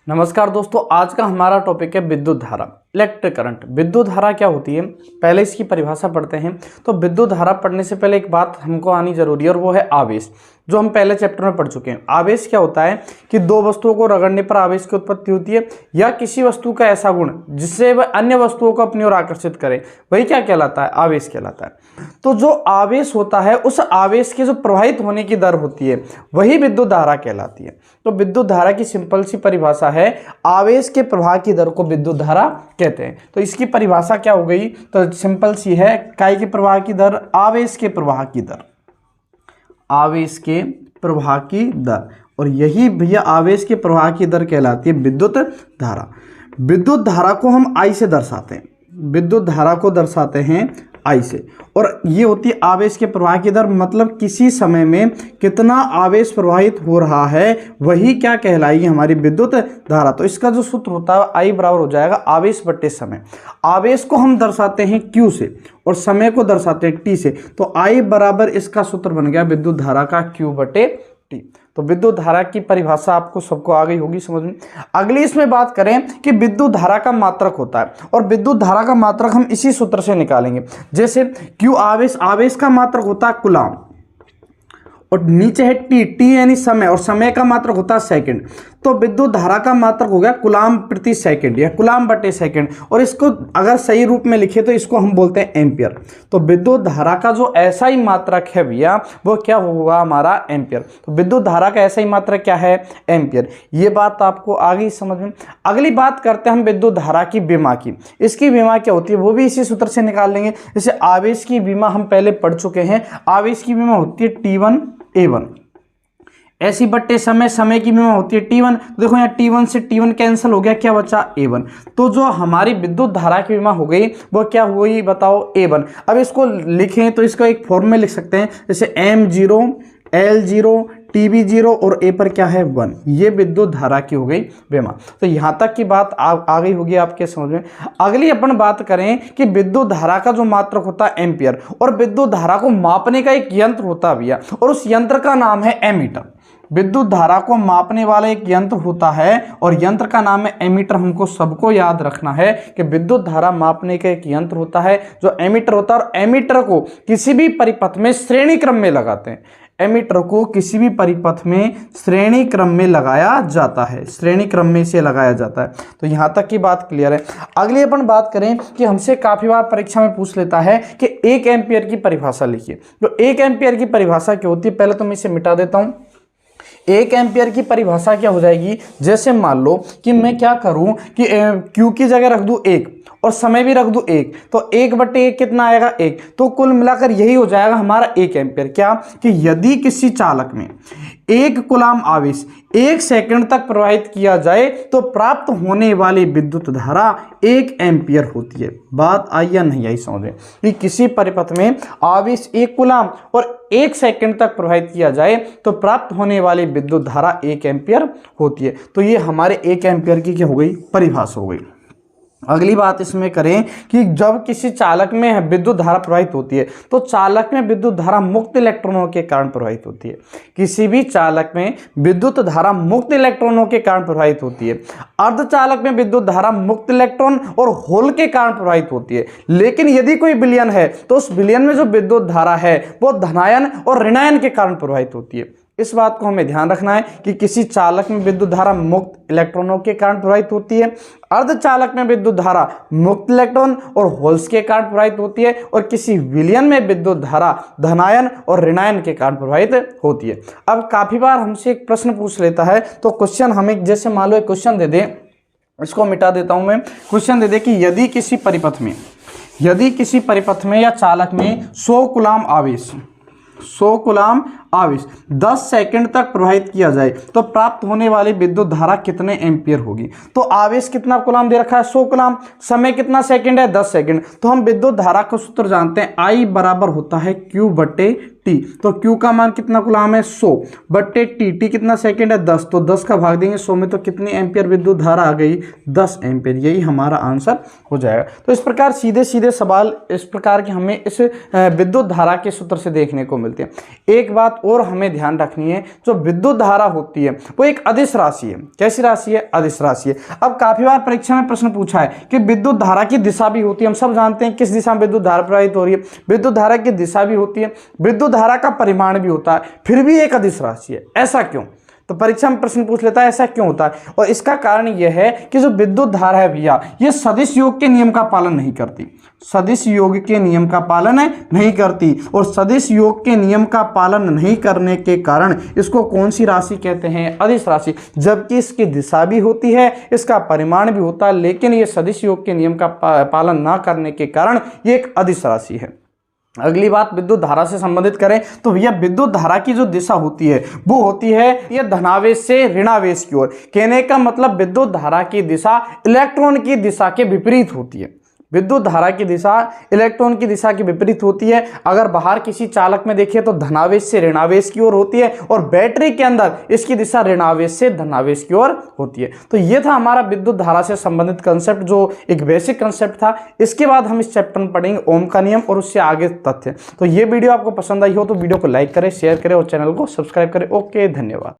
नमस्कार दोस्तों, आज का हमारा टॉपिक है विद्युत धारा, इलेक्ट्रिक करंट। विद्युत धारा क्या होती है, पहले इसकी परिभाषा पढ़ते हैं। तो विद्युत धारा पढ़ने से पहले एक बात हमको आनी जरूरी है और वो है आवेश, जो हम पहले चैप्टर में पढ़ चुके हैं। आवेश क्या होता है कि दो वस्तुओं को रगड़ने पर आवेश की उत्पत्ति होती है, या किसी वस्तु का ऐसा गुण जिससे वह अन्य वस्तुओं को अपनी ओर आकर्षित करे, वही क्या कहलाता है, आवेश कहलाता है। तो जो आवेश होता है, उस आवेश के जो प्रवाहित होने की दर होती है, वही विद्युत धारा कहलाती है। तो विद्युत धारा की सिंपल सी परिभाषा है, आवेश के प्रवाह की दर को विद्युत धारा कहते हैं। तो इसकी परिभाषा क्या हो गई, तो सिंपल सी है, काय के प्रवाह की दर, आवेश के प्रवाह की दर, आवेश के प्रवाह की दर, और यही भैया आवेश के प्रवाह की दर कहलाती है विद्युत धारा। विद्युत धारा को हम I से दर्शाते हैं, विद्युत धारा को दर्शाते हैं I से, और ये होती है आवेश के प्रवाह की दर, मतलब किसी समय में कितना आवेश प्रवाहित हो रहा है, वही क्या कहलाएगी, हमारी विद्युत धारा। तो इसका जो सूत्र होता है I बराबर हो जाएगा आवेश बटे समय। आवेश को हम दर्शाते हैं Q से और समय को दर्शाते हैं T से, तो I बराबर इसका सूत्र बन गया विद्युत धारा का Q बटे T। तो विद्युत धारा की परिभाषा आपको सबको आ गई होगी समझ में। अगली इसमें बात करें कि विद्युत धारा का मात्रक होता है, और विद्युत धारा का मात्रक हम इसी सूत्र से निकालेंगे। जैसे Q आवेश, आवेश का मात्रक होता है कूलाम, और नीचे है T यानी समय, और समय का मात्रक होता है सेकंड। तो विद्युत धारा का मात्रक हो गया कूलाम प्रति सेकंड या कूलाम बटे सेकंड, और इसको अगर सही रूप में लिखे तो इसको हम बोलते हैं एम्पियर। तो विद्युत धारा का जो ऐसा ही मात्रक है भैया, वो क्या होगा, हमारा एम्पियर। तो विद्युत धारा का ऐसा ही मात्रक क्या है, एम्पियर। ये बात आपको आ गई समझ में। अगली बात करते हैं हम विद्युत धारा की विमा की। इसकी विमा क्या होती है, वो भी इसी सूत्र से निकाल लेंगे। जैसे आवेश की विमा हम पहले पढ़ चुके हैं, आवेश की विमा होती है T1 A1, ऐसी बट्टे समय, समय की विमा होती है T1। तो देखो यहाँ T1 से T1 कैंसिल हो गया, क्या बचा, A1। तो जो हमारी विद्युत धारा की विमा हो गई, वो क्या हुई बताओ, A1। अब इसको लिखें तो इसको एक फॉर्म में लिख सकते हैं, जैसे M0 L0 TB0 और A पर क्या है 1। ये विद्युत धारा की हो गई विमा। तो यहाँ तक की बात आ गई होगी आपके समझ में। अगली अपन बात करें कि विद्युत धारा का जो मात्रक होता है एम्पियर, और विद्युत धारा को मापने का एक यंत्र होता है भैया, और उस यंत्र का नाम है एमीटर। विद्युत धारा को मापने वाला एक यंत्र होता है और यंत्र का नाम है एमीटर। हमको सबको याद रखना है कि विद्युत धारा मापने का एक यंत्र होता है जो एमीटर होता है, और एमीटर को किसी भी परिपथ में श्रेणी क्रम में लगाते हैं। एमीटर को किसी भी परिपथ में श्रेणी क्रम में लगाया जाता है, श्रेणी क्रम में इसे लगाया जाता है। तो यहाँ तक की बात क्लियर है। अगली अपन बात करें कि हमसे काफी बार परीक्षा में पूछ लेता है कि 1 एम्पियर की परिभाषा लिखिए। तो 1 एम्पियर की परिभाषा क्या होती है, पहले तो मैं इसे मिटा देता हूँ। 1 एम्पियर की परिभाषा क्या हो जाएगी, जैसे मान लो कि मैं क्या करूं कि Q की जगह रख दूं 1 और समय भी रख दूं 1, तो 1/1 कितना आएगा, 1। तो कुल मिलाकर यही हो जाएगा हमारा 1 एम्पियर। क्या कि यदि किसी चालक में 1 कूलाम आवेश 1 सेकंड तक प्रवाहित किया जाए तो प्राप्त होने वाली विद्युत धारा 1 एम्पियर होती है। बात आई या नहीं आई समझ में, कि किसी परिपथ में आवेश 1 कूलाम और 1 सेकंड तक प्रवाहित किया जाए तो प्राप्त होने वाली विद्युत धारा 1 एम्पियर होती है। तो ये हमारे 1 एम्पियर की क्या हो गई, परिभाषा हो गई। अगली बात इसमें करें कि जब किसी चालक में विद्युत धारा प्रवाहित होती है, तो चालक में विद्युत धारा मुक्त इलेक्ट्रॉनों के कारण प्रवाहित होती है। किसी भी चालक में विद्युत धारा मुक्त इलेक्ट्रॉनों के कारण प्रवाहित होती है। अर्धचालक में विद्युत धारा मुक्त इलेक्ट्रॉन और होल के कारण प्रवाहित होती है। लेकिन यदि कोई विलयन है तो उस विलयन में जो विद्युत धारा है वो धनायन और ऋणायन के कारण प्रवाहित होती है। इस बात को हमें ध्यान रखना है कि किसी चालक में विद्युत धारा मुक्त इलेक्ट्रॉनों के कारण प्रवाहित होती है, अर्धचालक में विद्युत धारा मुक्त इलेक्ट्रॉन और होल्स के कारण प्रवाहित होती है, और किसी विलयन में विद्युत धारा धनायन और ऋणायन के कारण प्रवाहित होती है। अब काफी बार हमसे एक प्रश्न पूछ लेता है, तो क्वेश्चन हमें जैसे मान लो एक क्वेश्चन दे दे, इसको मिटा देता हूं मैं। क्वेश्चन दे दे कि यदि किसी परिपथ में या चालक में 100 कूलाम आवेश 100 कूलाम आवेश 10 सेकंड तक प्रवाहित किया जाए तो प्राप्त होने वाली विद्युत धारा कितने एम्पियर होगी। तो आवेश कितना कूलाम दे रखा है, 100 कूलाम, समय कितना सेकंड है, 10 सेकंड। तो हम विद्युत धारा का सूत्र जानते हैं, I बराबर होता है Q बटे T। तो Q का मान कितना कूलाम है, 100 बटे T कितना सेकंड है, 10। तो 10 का भाग देंगे 100 में, तो कितनी एम्पियर विद्युत धारा आ गई, 10 एम्पियर। यही हमारा आंसर हो जाएगा। तो इस प्रकार सीधे सीधे सवाल इस प्रकार के हमें इस विद्युत धारा के सूत्र से देखने को मिलते हैं। एक बात और हमें ध्यान रखनी है, जो विद्युत धारा होती है वो एक अदिश राशि है। कैसी राशि है? अदिश राशि है। अब काफी बार परीक्षा में प्रश्न पूछा है कि विद्युत धारा की दिशा भी होती है। हम सब जानते हैं किस दिशा में विद्युत धारा प्रवाहित हो रही है, विद्युत धारा की दिशा भी होती है, विद्युत धारा का परिमाण भी होता है, फिर भी एक अदिश राशि है। ऐसा क्यों? तो परीक्षा में प्रश्न पूछ लेता है ऐसा क्यों होता है, और इसका कारण यह है कि जो विद्युत धारा है भैया, ये सदिश योग के नियम का पालन नहीं करती। सदिश योग के नियम का पालन नहीं करती, और सदिश योग के नियम का पालन नहीं करने के कारण इसको कौन सी राशि कहते हैं? अदिश राशि। जबकि इसकी दिशा भी होती है, इसका परिमाण भी होता है, लेकिन ये सदिश योग के नियम का पालन ना करने के कारण ये एक अदिश राशि है। अगली बात विद्युत धारा से संबंधित करें तो भैया विद्युत धारा की जो दिशा होती है वो होती है ये धनावेश से ऋणावेश की ओर। कहने का मतलब विद्युत धारा की दिशा इलेक्ट्रॉन की दिशा के विपरीत होती है। विद्युत धारा की दिशा इलेक्ट्रॉन की दिशा के विपरीत होती है। अगर बाहर किसी चालक में देखिए तो धनावेश से ऋणावेश की ओर होती है, और बैटरी के अंदर इसकी दिशा ऋणावेश से धनावेश की ओर होती है। तो ये था हमारा विद्युत धारा से संबंधित कंसेप्ट, जो एक बेसिक कंसेप्ट था। इसके बाद हम इस चैप्टर में पढ़ेंगे ओम का नियम और उससे आगे तथ्य। तो ये वीडियो आपको पसंद आई हो तो वीडियो को लाइक करें, शेयर करें और चैनल को सब्सक्राइब करें। ओके, धन्यवाद।